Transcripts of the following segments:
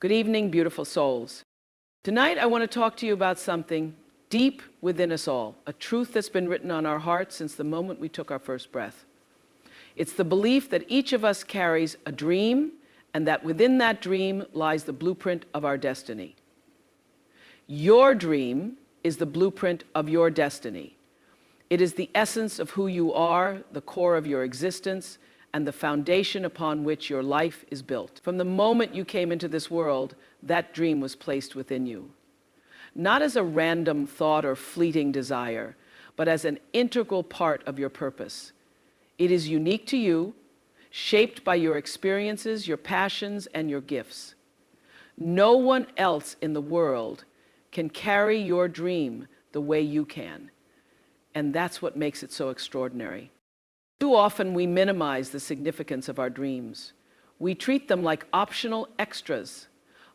Good evening, beautiful souls. Tonight, I want to talk to you about something deep within us all, a truth that's been written on our hearts since the moment we took our first breath. It's the belief that each of us carries a dream, and that within that dream lies the blueprint of our destiny. Your dream is the blueprint of your destiny. It is the essence of who you are, the core of your existence, and the foundation upon which your life is built. From the moment you came into this world, that dream was placed within you. Not as a random thought or fleeting desire, but as an integral part of your purpose. It is unique to you, shaped by your experiences, your passions, and your gifts. No one else in the world can carry your dream the way you can. And that's what makes it so extraordinary. Too often we minimize the significance of our dreams. We treat them like optional extras,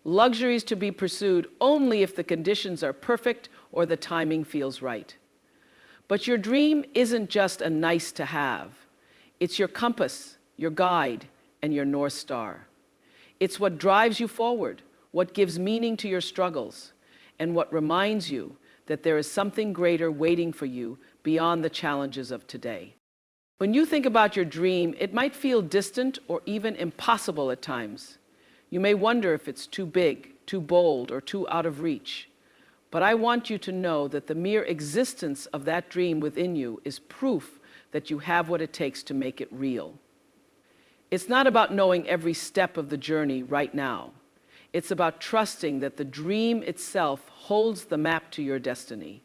luxuries to be pursued only if the conditions are perfect or the timing feels right. But your dream isn't just a nice to have. It's your compass, your guide, and your North Star. It's what drives you forward, what gives meaning to your struggles, and what reminds you that there is something greater waiting for you beyond the challenges of today. When you think about your dream, it might feel distant or even impossible at times. You may wonder if it's too big, too bold, or too out of reach. But I want you to know that the mere existence of that dream within you is proof that you have what it takes to make it real. It's not about knowing every step of the journey right now. It's about trusting that the dream itself holds the map to your destiny.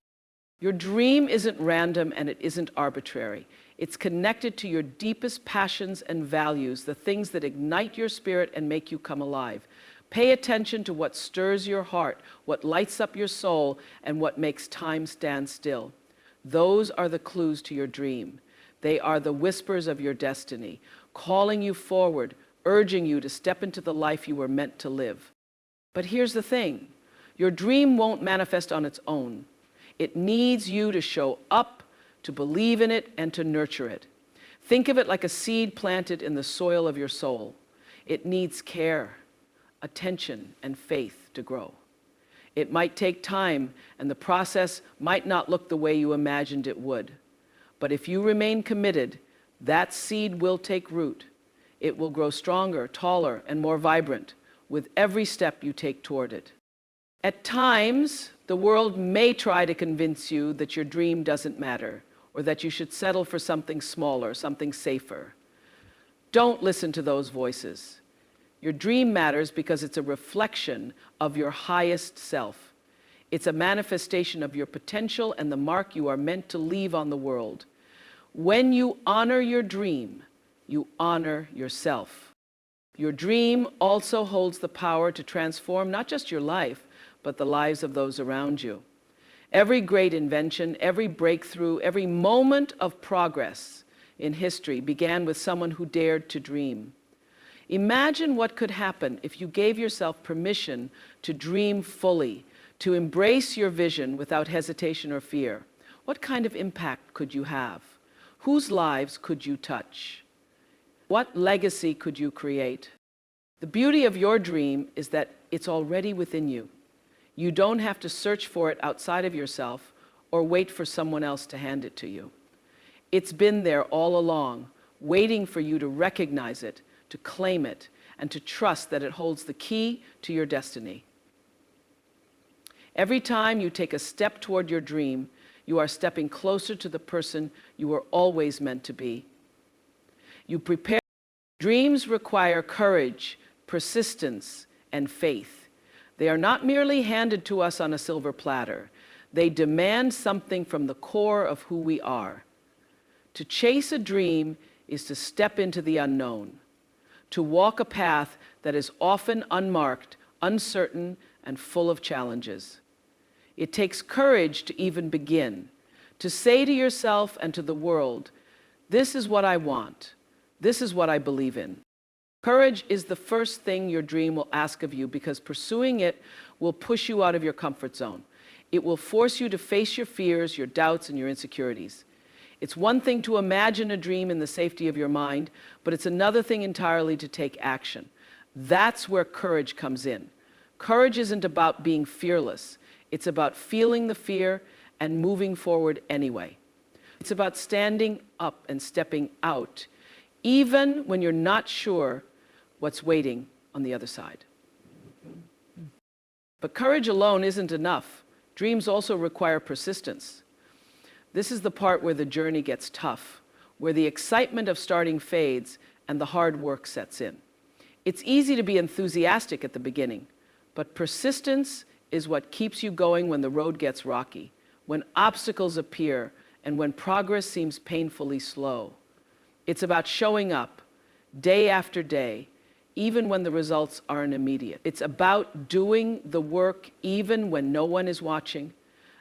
Your dream isn't random and it isn't arbitrary. It's connected to your deepest passions and values, the things that ignite your spirit and make you come alive. Pay attention to what stirs your heart, what lights up your soul, and what makes time stand still. Those are the clues to your dream. They are the whispers of your destiny, calling you forward, urging you to step into the life you were meant to live. But here's the thing, your dream won't manifest on its own. It needs you to show up, to believe in it, and to nurture it. Think of it like a seed planted in the soil of your soul. It needs care, attention, and faith to grow. It might take time, and the process might not look the way you imagined it would. But if you remain committed, that seed will take root. It will grow stronger, taller, and more vibrant with every step you take toward it. At times, the world may try to convince you that your dream doesn't matter, or that you should settle for something smaller, something safer. Don't listen to those voices. Your dream matters because it's a reflection of your highest self. It's a manifestation of your potential and the mark you are meant to leave on the world. When you honor your dream, you honor yourself. Your dream also holds the power to transform not just your life, but the lives of those around you. Every great invention, every breakthrough, every moment of progress in history began with someone who dared to dream. Imagine what could happen if you gave yourself permission to dream fully, to embrace your vision without hesitation or fear. What kind of impact could you have? Whose lives could you touch? What legacy could you create? The beauty of your dream is that it's already within you. You don't have to search for it outside of yourself or wait for someone else to hand it to you. It's been there all along, waiting for you to recognize it, to claim it, and to trust that it holds the key to your destiny. Every time you take a step toward your dream, you are stepping closer to the person you were always meant to be. You prepare. Dreams require courage, persistence, and faith. They are not merely handed to us on a silver platter. They demand something from the core of who we are. To chase a dream is to step into the unknown, to walk a path that is often unmarked, uncertain, and full of challenges. It takes courage to even begin, to say to yourself and to the world, this is what I want. This is what I believe in. Courage is the first thing your dream will ask of you because pursuing it will push you out of your comfort zone. It will force you to face your fears, your doubts, and your insecurities. It's one thing to imagine a dream in the safety of your mind, but it's another thing entirely to take action. That's where courage comes in. Courage isn't about being fearless. It's about feeling the fear and moving forward anyway. It's about standing up and stepping out, even when you're not sure what's waiting on the other side. But courage alone isn't enough. Dreams also require persistence. This is the part where the journey gets tough, where the excitement of starting fades and the hard work sets in. It's easy to be enthusiastic at the beginning, but persistence is what keeps you going when the road gets rocky, when obstacles appear, and when progress seems painfully slow. It's about showing up day after day, even when the results aren't immediate. It's about doing the work even when no one is watching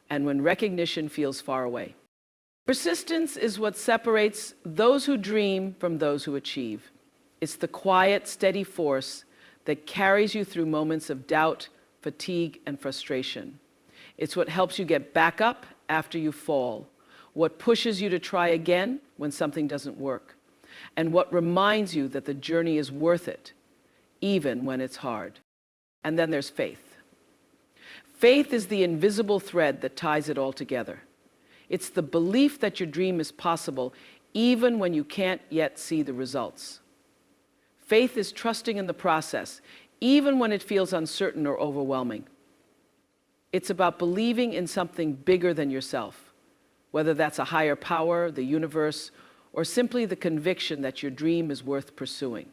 and when recognition feels far away. Persistence is what separates those who dream from those who achieve. It's the quiet, steady force that carries you through moments of doubt, fatigue, and frustration. It's what helps you get back up after you fall, what pushes you to try again when something doesn't work, and what reminds you that the journey is worth it, even when it's hard. And then there's faith. Faith is the invisible thread that ties it all together. It's the belief that your dream is possible, even when you can't yet see the results. Faith is trusting in the process, even when it feels uncertain or overwhelming. It's about believing in something bigger than yourself, whether that's a higher power, the universe, or simply the conviction that your dream is worth pursuing.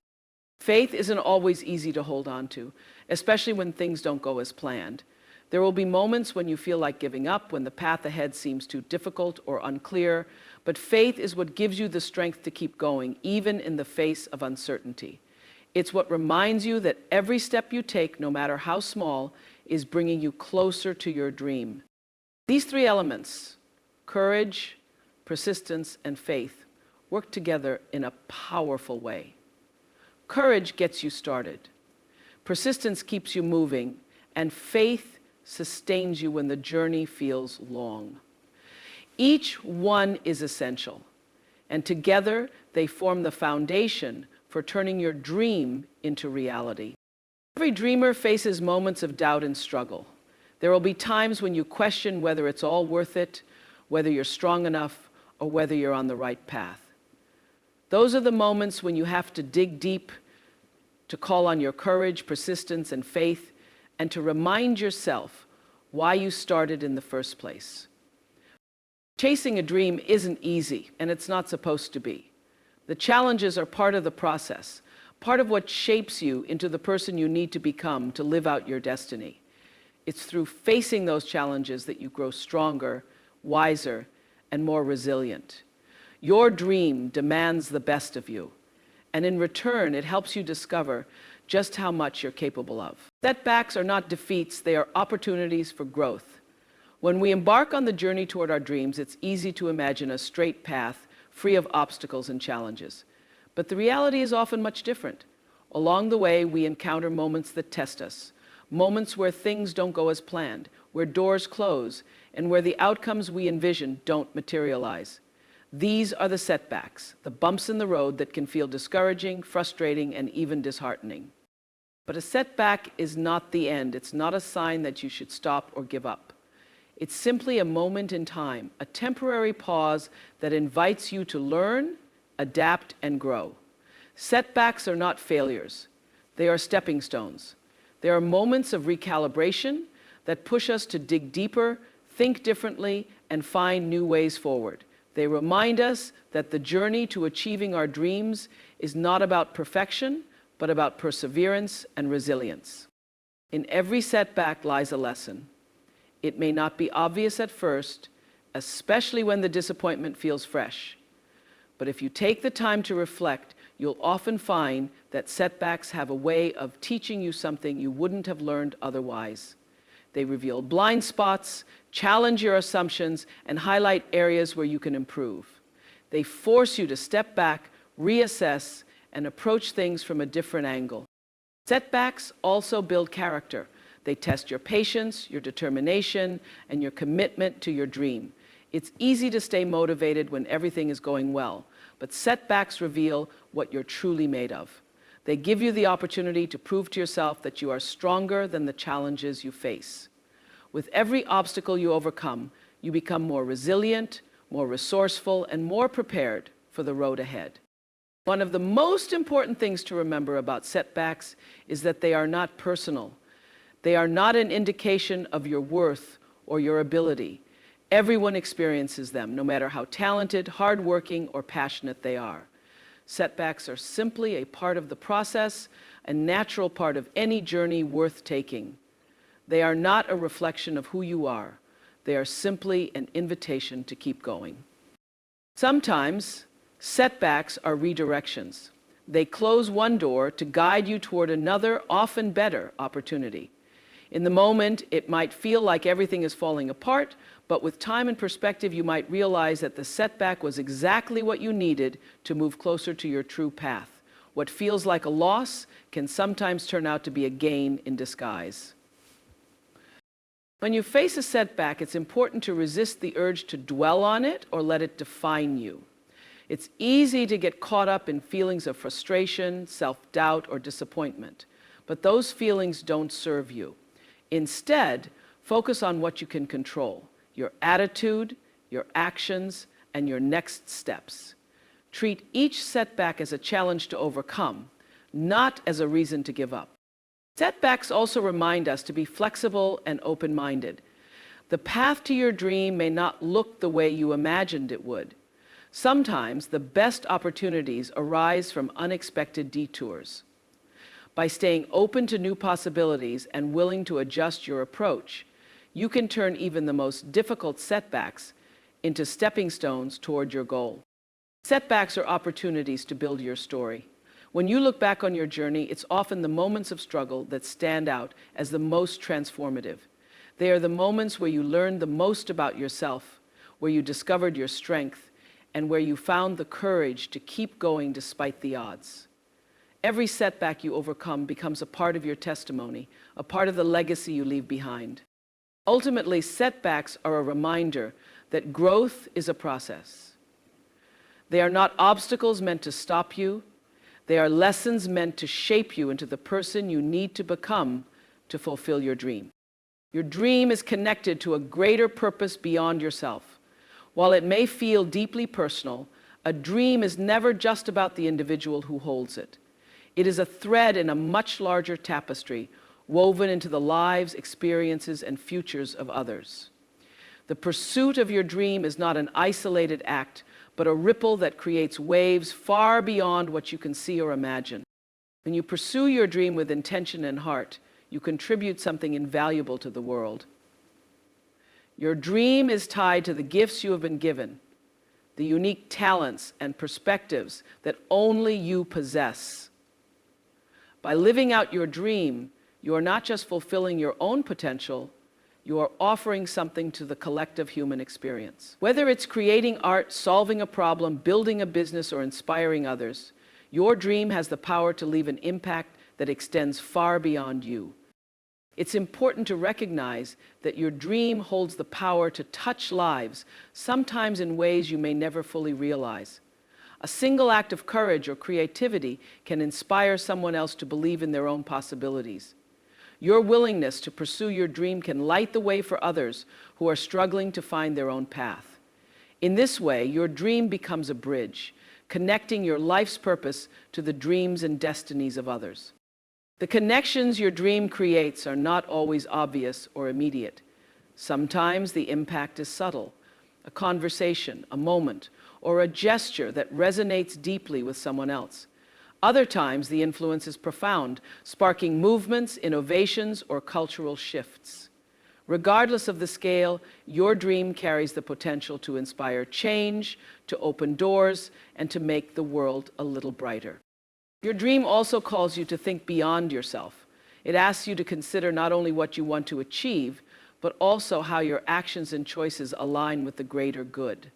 Faith isn't always easy to hold on to, especially when things don't go as planned. There will be moments when you feel like giving up, when the path ahead seems too difficult or unclear, but faith is what gives you the strength to keep going, even in the face of uncertainty. It's what reminds you that every step you take, no matter how small, is bringing you closer to your dream. These three elements, courage, persistence, and faith, work together in a powerful way. Courage gets you started. Persistence keeps you moving, and faith sustains you when the journey feels long. Each one is essential, and together they form the foundation for turning your dream into reality. Every dreamer faces moments of doubt and struggle. There will be times when you question whether it's all worth it, whether you're strong enough, or whether you're on the right path. Those are the moments when you have to dig deep to call on your courage, persistence, and faith, and to remind yourself why you started in the first place. Chasing a dream isn't easy, and it's not supposed to be. The challenges are part of the process, part of what shapes you into the person you need to become to live out your destiny. It's through facing those challenges that you grow stronger, wiser, and more resilient. Your dream demands the best of you, and in return, it helps you discover just how much you're capable of. Setbacks are not defeats, they are opportunities for growth. When we embark on the journey toward our dreams, it's easy to imagine a straight path, free of obstacles and challenges. But the reality is often much different. Along the way, we encounter moments that test us, moments where things don't go as planned, where doors close, and where the outcomes we envision don't materialize. These are the setbacks, the bumps in the road that can feel discouraging, frustrating, and even disheartening. But a setback is not the end. It's not a sign that you should stop or give up. It's simply a moment in time, a temporary pause that invites you to learn, adapt, and grow. Setbacks are not failures. They are stepping stones. They are moments of recalibration that push us to dig deeper, think differently, and find new ways forward. They remind us that the journey to achieving our dreams is not about perfection, but about perseverance and resilience. In every setback lies a lesson. It may not be obvious at first, especially when the disappointment feels fresh. But if you take the time to reflect, you'll often find that setbacks have a way of teaching you something you wouldn't have learned otherwise. They reveal blind spots, challenge your assumptions, and highlight areas where you can improve. They force you to step back, reassess, and approach things from a different angle. Setbacks also build character. They test your patience, your determination, and your commitment to your dream. It's easy to stay motivated when everything is going well, but setbacks reveal what you're truly made of. They give you the opportunity to prove to yourself that you are stronger than the challenges you face. With every obstacle you overcome, you become more resilient, more resourceful, and more prepared for the road ahead. One of the most important things to remember about setbacks is that they are not personal. They are not an indication of your worth or your ability. Everyone experiences them, no matter how talented, hardworking, or passionate they are. Setbacks are simply a part of the process, a natural part of any journey worth taking. They are not a reflection of who you are. They are simply an invitation to keep going. Sometimes, setbacks are redirections. They close one door to guide you toward another, often better, opportunity. In the moment, it might feel like everything is falling apart, but with time and perspective, you might realize that the setback was exactly what you needed to move closer to your true path. What feels like a loss can sometimes turn out to be a gain in disguise. When you face a setback, it's important to resist the urge to dwell on it or let it define you. It's easy to get caught up in feelings of frustration, self-doubt, or disappointment, but those feelings don't serve you. Instead, focus on what you can control: your attitude, your actions, and your next steps. Treat each setback as a challenge to overcome, not as a reason to give up. Setbacks also remind us to be flexible and open-minded. The path to your dream may not look the way you imagined it would. Sometimes the best opportunities arise from unexpected detours. By staying open to new possibilities and willing to adjust your approach, you can turn even the most difficult setbacks into stepping stones toward your goal. Setbacks are opportunities to build your story. When you look back on your journey, it's often the moments of struggle that stand out as the most transformative. They are the moments where you learned the most about yourself, where you discovered your strength, and where you found the courage to keep going despite the odds. Every setback you overcome becomes a part of your testimony, a part of the legacy you leave behind. Ultimately, setbacks are a reminder that growth is a process. They are not obstacles meant to stop you. They are lessons meant to shape you into the person you need to become to fulfill your dream. Your dream is connected to a greater purpose beyond yourself. While it may feel deeply personal, a dream is never just about the individual who holds it. It is a thread in a much larger tapestry, woven into the lives, experiences, and futures of others. The pursuit of your dream is not an isolated act, but a ripple that creates waves far beyond what you can see or imagine. When you pursue your dream with intention and heart, you contribute something invaluable to the world. Your dream is tied to the gifts you have been given, the unique talents and perspectives that only you possess. By living out your dream, you are not just fulfilling your own potential, you are offering something to the collective human experience. Whether it's creating art, solving a problem, building a business, or inspiring others, your dream has the power to leave an impact that extends far beyond you. It's important to recognize that your dream holds the power to touch lives, sometimes in ways you may never fully realize. A single act of courage or creativity can inspire someone else to believe in their own possibilities. Your willingness to pursue your dream can light the way for others who are struggling to find their own path. In this way, your dream becomes a bridge, connecting your life's purpose to the dreams and destinies of others. The connections your dream creates are not always obvious or immediate. Sometimes the impact is subtle, a conversation, a moment, or a gesture that resonates deeply with someone else. Other times, the influence is profound, sparking movements, innovations, or cultural shifts. Regardless of the scale, your dream carries the potential to inspire change, to open doors, and to make the world a little brighter. Your dream also calls you to think beyond yourself. It asks you to consider not only what you want to achieve, but also how your actions and choices align with the greater good.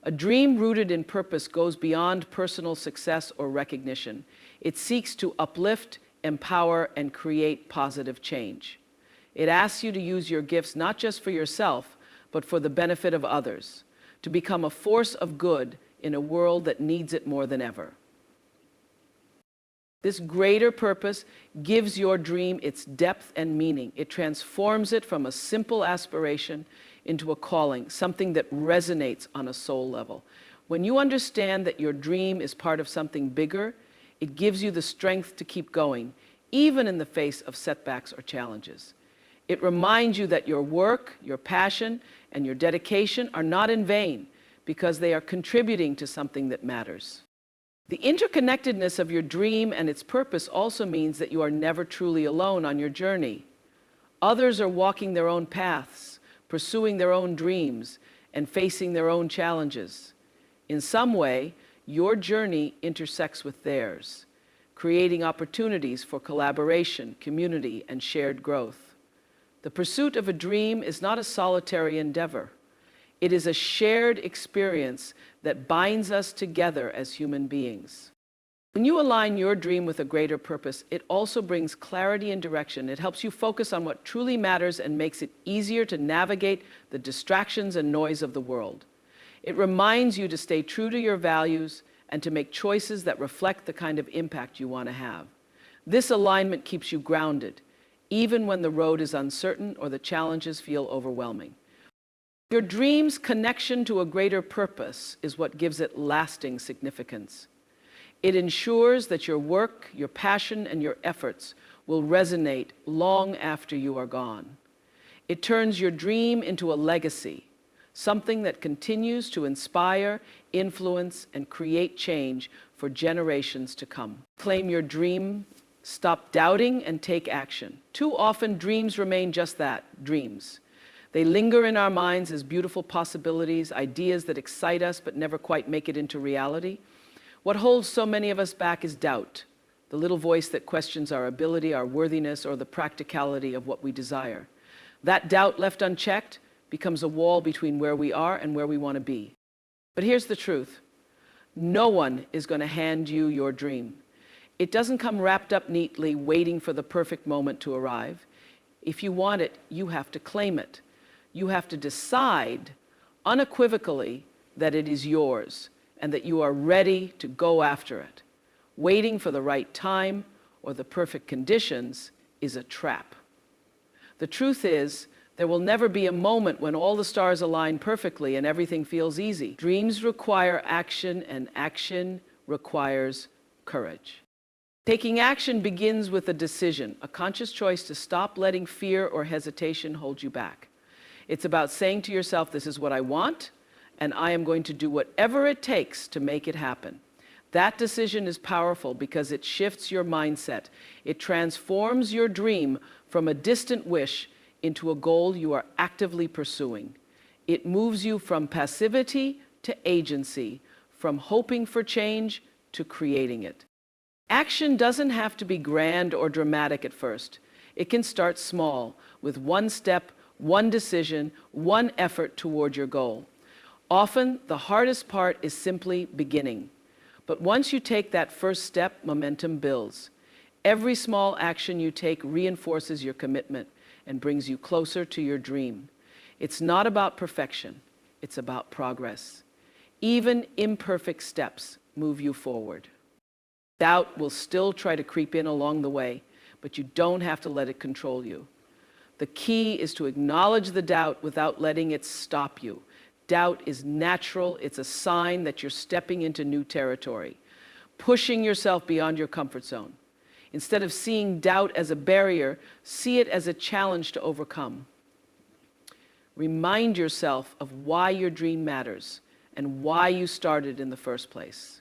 A dream rooted in purpose goes beyond personal success or recognition. It seeks to uplift, empower, and create positive change. It asks you to use your gifts not just for yourself, but for the benefit of others, to become a force of good in a world that needs it more than ever. This greater purpose gives your dream its depth and meaning. It transforms it from a simple aspiration into a calling, something that resonates on a soul level. When you understand that your dream is part of something bigger, it gives you the strength to keep going, even in the face of setbacks or challenges. It reminds you that your work, your passion, and your dedication are not in vain because they are contributing to something that matters. The interconnectedness of your dream and its purpose also means that you are never truly alone on your journey. Others are walking their own paths, pursuing their own dreams, and facing their own challenges. In some way, your journey intersects with theirs, creating opportunities for collaboration, community, and shared growth. The pursuit of a dream is not a solitary endeavor. It is a shared experience that binds us together as human beings. When you align your dream with a greater purpose, it also brings clarity and direction. It helps you focus on what truly matters and makes it easier to navigate the distractions and noise of the world. It reminds you to stay true to your values and to make choices that reflect the kind of impact you want to have. This alignment keeps you grounded, even when the road is uncertain or the challenges feel overwhelming. Your dream's connection to a greater purpose is what gives it lasting significance. It ensures that your work, your passion, and your efforts will resonate long after you are gone. It turns your dream into a legacy, something that continues to inspire, influence, and create change for generations to come. Claim your dream, stop doubting, and take action. Too often, dreams remain just that, dreams. They linger in our minds as beautiful possibilities, ideas that excite us but never quite make it into reality. What holds so many of us back is doubt, the little voice that questions our ability, our worthiness, or the practicality of what we desire. That doubt left unchecked becomes a wall between where we are and where we want to be. But here's the truth. No one is going to hand you your dream. It doesn't come wrapped up neatly, waiting for the perfect moment to arrive. If you want it, you have to claim it. You have to decide unequivocally that it is yours and that you are ready to go after it. Waiting for the right time or the perfect conditions is a trap. The truth is, there will never be a moment when all the stars align perfectly and everything feels easy. Dreams require action, and action requires courage. Taking action begins with a decision, a conscious choice to stop letting fear or hesitation hold you back. It's about saying to yourself, this is what I want, and I am going to do whatever it takes to make it happen. That decision is powerful because it shifts your mindset. It transforms your dream from a distant wish into a goal you are actively pursuing. It moves you from passivity to agency, from hoping for change to creating it. Action doesn't have to be grand or dramatic at first. It can start small, with one step, one decision, one effort toward your goal. Often, the hardest part is simply beginning. But once you take that first step, momentum builds. Every small action you take reinforces your commitment and brings you closer to your dream. It's not about perfection, it's about progress. Even imperfect steps move you forward. Doubt will still try to creep in along the way, but you don't have to let it control you. The key is to acknowledge the doubt without letting it stop you. Doubt is natural. It's a sign that you're stepping into new territory, pushing yourself beyond your comfort zone. Instead of seeing doubt as a barrier, see it as a challenge to overcome. Remind yourself of why your dream matters and why you started in the first place.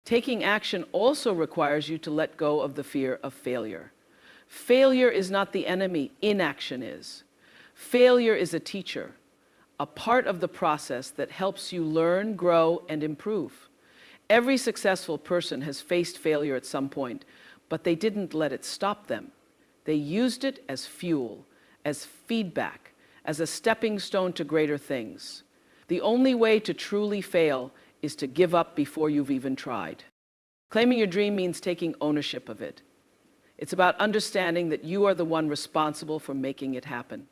Taking action also requires you to let go of the fear of failure. Failure is not the enemy, inaction is. Failure is a teacher, a part of the process that helps you learn, grow, and improve. Every successful person has faced failure at some point, but they didn't let it stop them. They used it as fuel, as feedback, as a stepping stone to greater things. The only way to truly fail is to give up before you've even tried. Claiming your dream means taking ownership of it. It's about understanding that you are the one responsible for making it happen.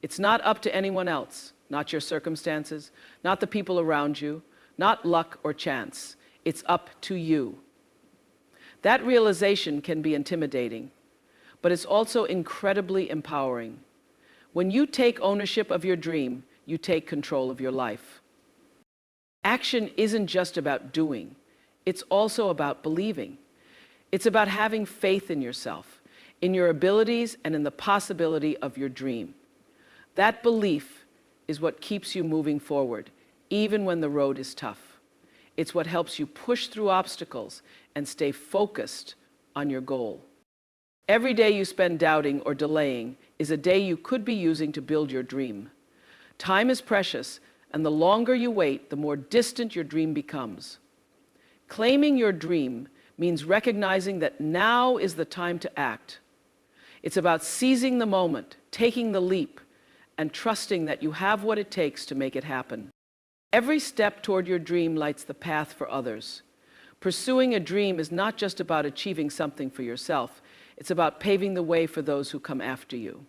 It's not up to anyone else, not your circumstances, not the people around you, not luck or chance. It's up to you. That realization can be intimidating, but it's also incredibly empowering. When you take ownership of your dream, you take control of your life. Action isn't just about doing, it's also about believing. It's about having faith in yourself, in your abilities, and in the possibility of your dream. That belief is what keeps you moving forward, even when the road is tough. It's what helps you push through obstacles and stay focused on your goal. Every day you spend doubting or delaying is a day you could be using to build your dream. Time is precious, and the longer you wait, the more distant your dream becomes. Claiming your dream means recognizing that now is the time to act. It's about seizing the moment, taking the leap, and trusting that you have what it takes to make it happen. Every step toward your dream lights the path for others. Pursuing a dream is not just about achieving something for yourself, it's about paving the way for those who come after you.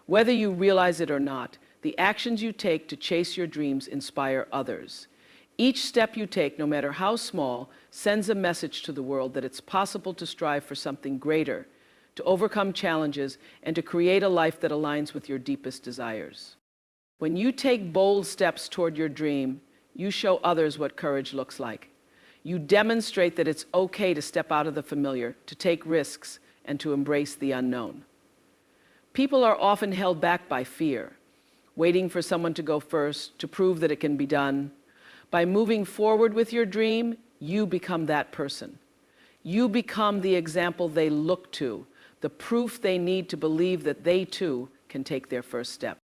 Whether you realize it or not, the actions you take to chase your dreams inspire others. Each step you take, no matter how small, sends a message to the world that it's possible to strive for something greater, to overcome challenges, and to create a life that aligns with your deepest desires. When you take bold steps toward your dream, you show others what courage looks like. You demonstrate that it's okay to step out of the familiar, to take risks, and to embrace the unknown. People are often held back by fear, waiting for someone to go first, to prove that it can be done. By moving forward with your dream, you become that person. You become the example they look to, the proof they need to believe that they too can take their first step.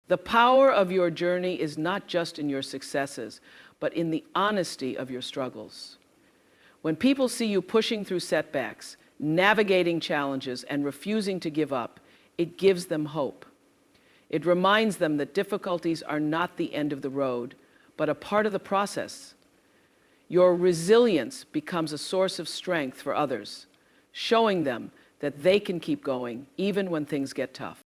The power of your journey is not just in your successes, but in the honesty of your struggles. When people see you pushing through setbacks, navigating challenges, and refusing to give up, it gives them hope. It reminds them that difficulties are not the end of the road, but a part of the process. Your resilience becomes a source of strength for others, showing them that they can keep going even when things get tough.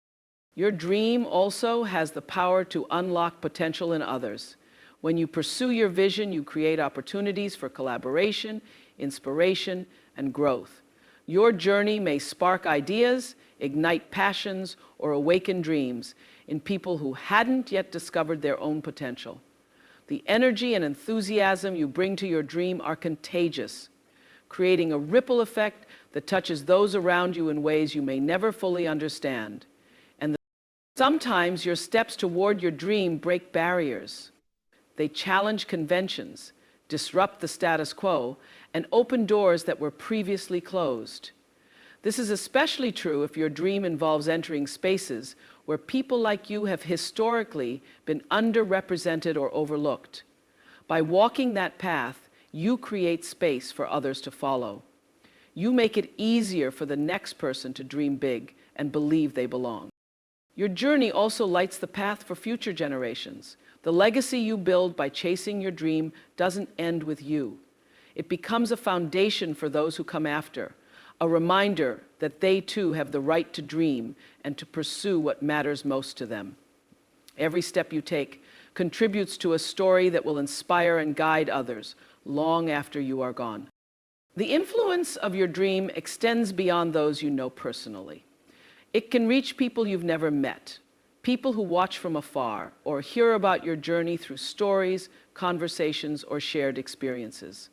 Your dream also has the power to unlock potential in others. When you pursue your vision, you create opportunities for collaboration, inspiration, and growth. Your journey may spark ideas, ignite passions, or awaken dreams in people who hadn't yet discovered their own potential. The energy and enthusiasm you bring to your dream are contagious, creating a ripple effect that touches those around you in ways you may never fully understand. And sometimes your steps toward your dream break barriers. They challenge conventions, disrupt the status quo, and open doors that were previously closed. This is especially true if your dream involves entering spaces where people like you have historically been underrepresented or overlooked. By walking that path, you create space for others to follow. You make it easier for the next person to dream big and believe they belong. Your journey also lights the path for future generations. The legacy you build by chasing your dream doesn't end with you. It becomes a foundation for those who come after, a reminder that they too have the right to dream and to pursue what matters most to them. Every step you take contributes to a story that will inspire and guide others long after you are gone. The influence of your dream extends beyond those you know personally. It can reach people you've never met, people who watch from afar or hear about your journey through stories, conversations, or shared experiences.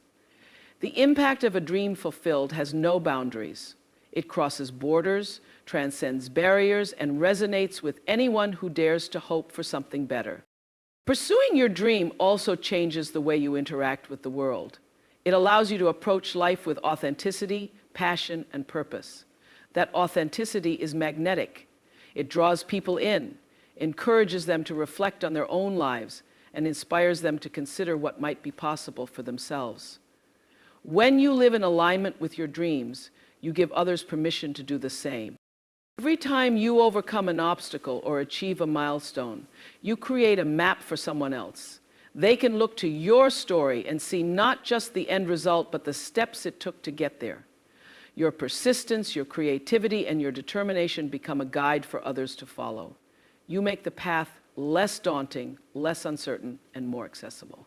The impact of a dream fulfilled has no boundaries. It crosses borders, transcends barriers, and resonates with anyone who dares to hope for something better. Pursuing your dream also changes the way you interact with the world. It allows you to approach life with authenticity, passion, and purpose. That authenticity is magnetic. It draws people in, encourages them to reflect on their own lives, and inspires them to consider what might be possible for themselves. When you live in alignment with your dreams, you give others permission to do the same. Every time you overcome an obstacle or achieve a milestone, you create a map for someone else. They can look to your story and see not just the end result, but the steps it took to get there. Your persistence, your creativity, and your determination become a guide for others to follow. You make the path less daunting, less uncertain, and more accessible.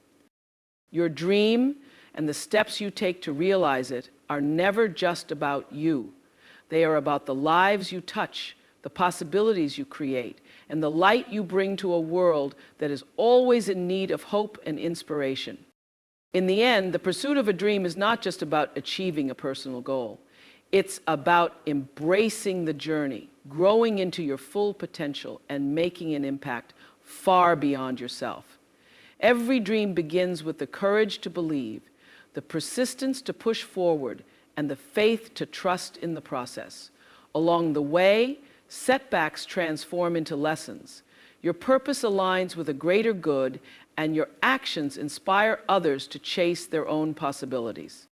Your dream and the steps you take to realize it are never just about you. They are about the lives you touch, the possibilities you create, and the light you bring to a world that is always in need of hope and inspiration. In the end, the pursuit of a dream is not just about achieving a personal goal. It's about embracing the journey, growing into your full potential, and making an impact far beyond yourself. Every dream begins with the courage to believe, the persistence to push forward, and the faith to trust in the process. Along the way, setbacks transform into lessons. Your purpose aligns with a greater good, and your actions inspire others to chase their own possibilities.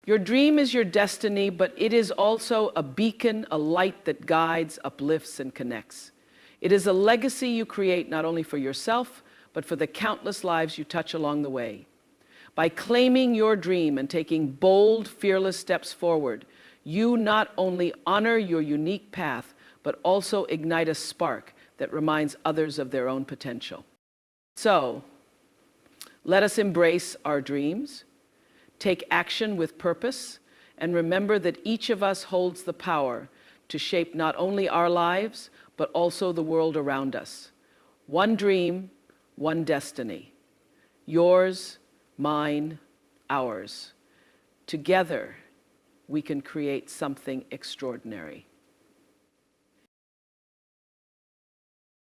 Your dream is your destiny, but it is also a beacon, a light that guides, uplifts, and connects. It is a legacy you create not only for yourself, but for the countless lives you touch along the way. By claiming your dream and taking bold, fearless steps forward, you not only honor your unique path, but also ignite a spark that reminds others of their own potential. So, let us embrace our dreams, take action with purpose, and remember that each of us holds the power to shape not only our lives, but also the world around us. One dream, one destiny. Yours, mine, ours. Together, we can create something extraordinary.